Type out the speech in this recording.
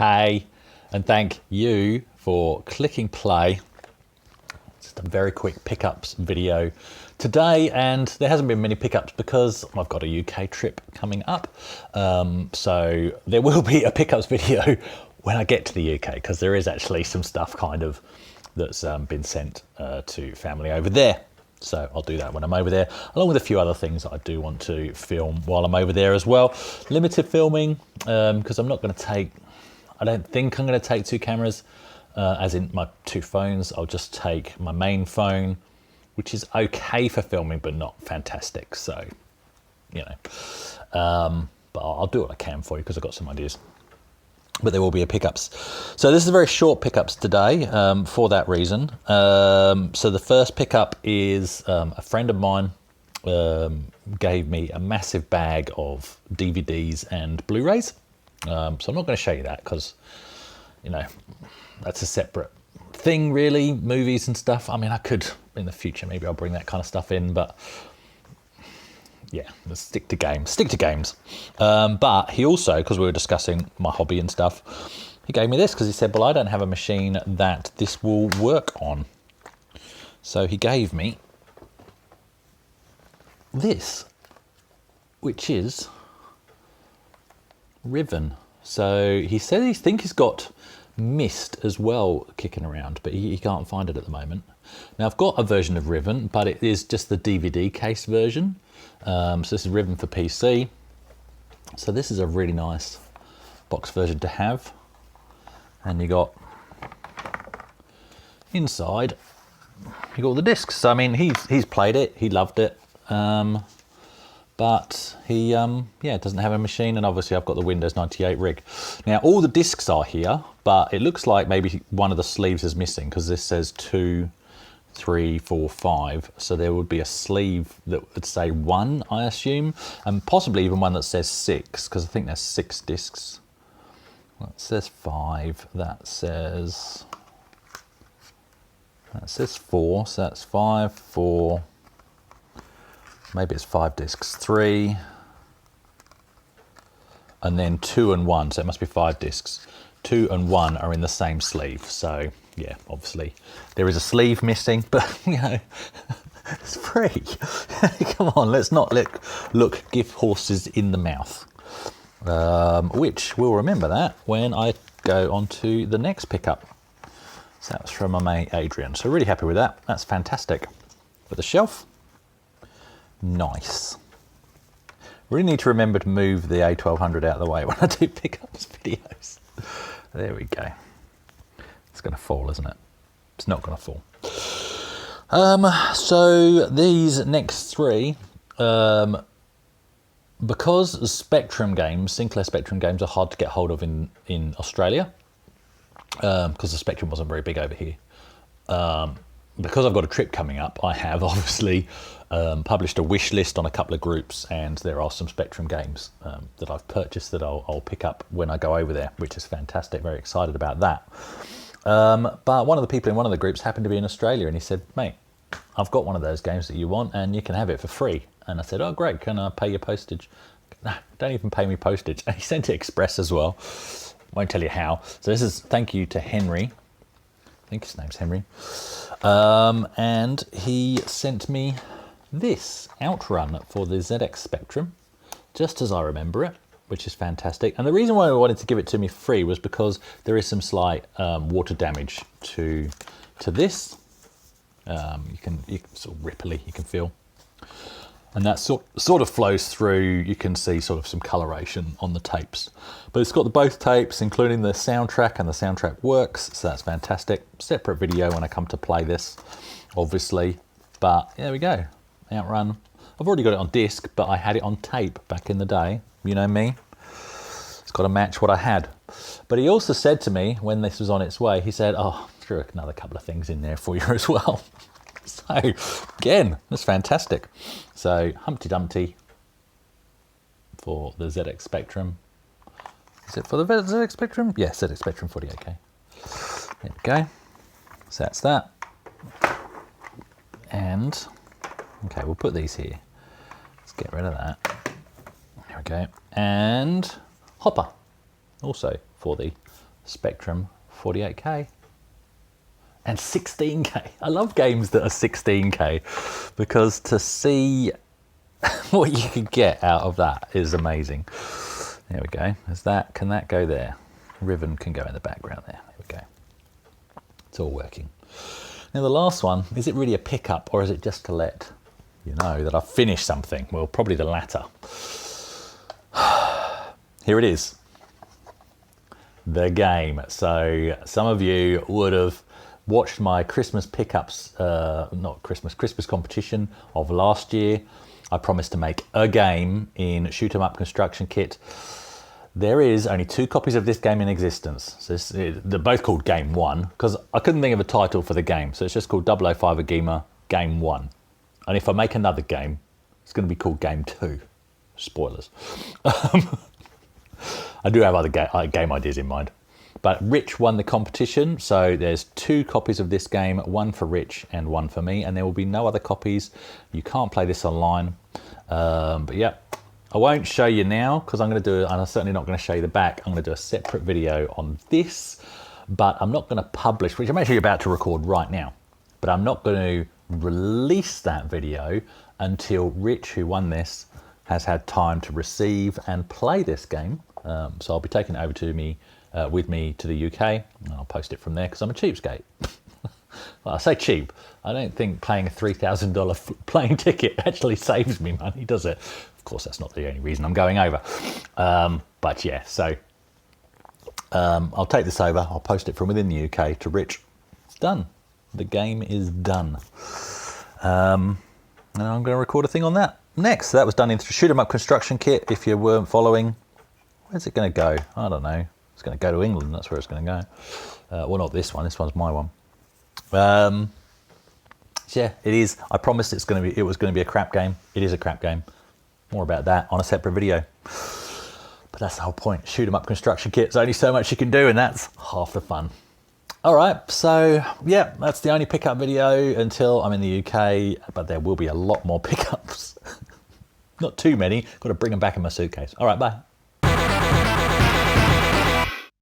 hey, and thank you for clicking play. Just a very quick pickups video today, and there hasn't been many pickups because I've got a UK trip coming up. So there will be a pickups video when I get to the UK, because there is actually some stuff kind of that's been sent to family over there. So I'll do that when I'm over there, along with a few other things that I do want to film while I'm over there as well. Limited filming, because I'm not going to take, I don't think I'm going to take two cameras, as in my two phones. I'll just take my main phone, which is okay for filming, but not fantastic. So, you know, but I'll do what I can for you because I've got some ideas. But there will be a pickups. So this is a very short pickups today for that reason. So the first pickup is a friend of mine gave me a massive bag of DVDs and Blu-rays. So I'm not going to show you that because, you know, that's a separate thing really, movies and stuff. I mean, I could in the future, maybe I'll bring that kind of stuff in, but yeah, let's stick to games. But he also, because we were discussing my hobby and stuff, he gave me this because he said, well, I don't have a machine that this will work on. So he gave me this, which is Riven. So he said he thinks he's got Mist as well kicking around, but he can't find it at the moment. Now I've got a version of Riven, but it is just the DVD case version. So this is Riven for PC. So this is a really nice box version to have. And you got inside, you got all the discs. So I mean, he's played it, he loved it, but he yeah, doesn't have a machine, and obviously I've got the Windows 98 rig. Now all the discs are here, but it looks like maybe one of the sleeves is missing because this says 2, 3, 4, 5. So there would be a sleeve that would say 1, I assume, and possibly even one that says 6, because I think there's 6 discs. That says 5. That says 4. So that's 5, 4. Maybe it's 5 discs, 3, and then 2 and 1. So it must be 5 discs. 2 and 1 are in the same sleeve. So yeah, obviously there is a sleeve missing, but you know, it's free. Come on, let's not look give horses in the mouth. Which we'll remember that when I go on to the next pickup. So that was from my mate Adrian. So really happy with that. That's fantastic. For the shelf, nice. Really need to remember to move the A1200 out of the way when I do pickups videos. There we go. It's going to fall, isn't it? It's not going to fall. So these next three, because Spectrum games, Sinclair Spectrum games, are hard to get hold of in Australia, because the Spectrum wasn't very big over here. Because I've got a trip coming up, I have obviously published a wish list on a couple of groups, and there are some Spectrum games that I've purchased that I'll pick up when I go over there, which is fantastic. Very excited about that. But one of the people in one of the groups happened to be in Australia, and he said, mate, I've got one of those games that you want and you can have it for free. And I said, oh great, can I pay your postage? Nah, don't even pay me postage. And he sent it express as well. Won't tell you how. So this is thank you to Henry. I think his name's Henry. And he sent me this Outrun for the ZX Spectrum, just as I remember it, which is fantastic. And the reason why I wanted to give it to me free was because there is some slight water damage to this. You can sort of ripply, you can feel. And that sort of flows through. You can see sort of some coloration on the tapes. But it's got both tapes, including the soundtrack, and the soundtrack works, so that's fantastic. Separate video when I come to play this, obviously. But there we go, Outrun. I've already got it on disc, but I had it on tape back in the day. You know me. It's got to match what I had. But he also said to me, when this was on its way, he said, oh, threw another couple of things in there for you as well. So, again, that's fantastic. So, Humpty Dumpty for the ZX Spectrum. Is it for the ZX Spectrum? Yeah, ZX Spectrum 48K. There we go. So that's that. And, okay, we'll put these here. Let's get rid of that. There we go. And Hopper, also for the Spectrum 48K. And 16K. I love games that are 16K because to see what you could get out of that is amazing. There we go. Is that, can that go there? Ribbon can go in the background there. There we go. It's all working. Now the last one, is it really a pickup or is it just to let you know that I've finished something? Well, probably the latter. Here it is. The game. So some of you would have watched my Christmas pickups, Christmas competition of last year. I promised to make a game in Shoot 'em Up Construction Kit. There is only 2 copies of this game in existence. So they're both called Game 1 because I couldn't think of a title for the game. So it's just called 005 AGIMA Game 1. And if I make another game, it's going to be called Game 2. Spoilers. I do have other game ideas in mind. But Rich won the competition, so there's 2 copies of this game, 1 for Rich and 1 for me, and there will be no other copies. You can't play this online. But yeah, I won't show you now because I'm going to do it, and I'm certainly not going to show you the back. I'm going to do a separate video on this, but I'm not going to publish, which I'm actually about to record right now, but I'm not going to release that video until Rich, who won this, has had time to receive and play this game. So I'll be taking it over to me, with me to the UK, and I'll post it from there because I'm a cheapskate. Well, I say cheap. I don't think paying a $3,000 plane ticket actually saves me money, does it? Of course, that's not the only reason I'm going over. But yeah, so I'll take this over. I'll post it from within the UK to Rich. It's done. The game is done. And I'm going to record a thing on that next. So that was done in Shoot 'em Up Construction Kit. If you weren't following, where's it going to go? I don't know. It's going to go to England. That's where it's going to go. Well, not this one. This one's my one. Yeah, it is. I promised it was going to be a crap game. It is a crap game. More about that on a separate video. But that's the whole point. Shoot 'em Up Construction Kit. There's only so much you can do, and that's half the fun. All right, so yeah, that's the only pickup video until I'm in the UK, but there will be a lot more pickups. Not too many. Got to bring them back in my suitcase. All right, bye.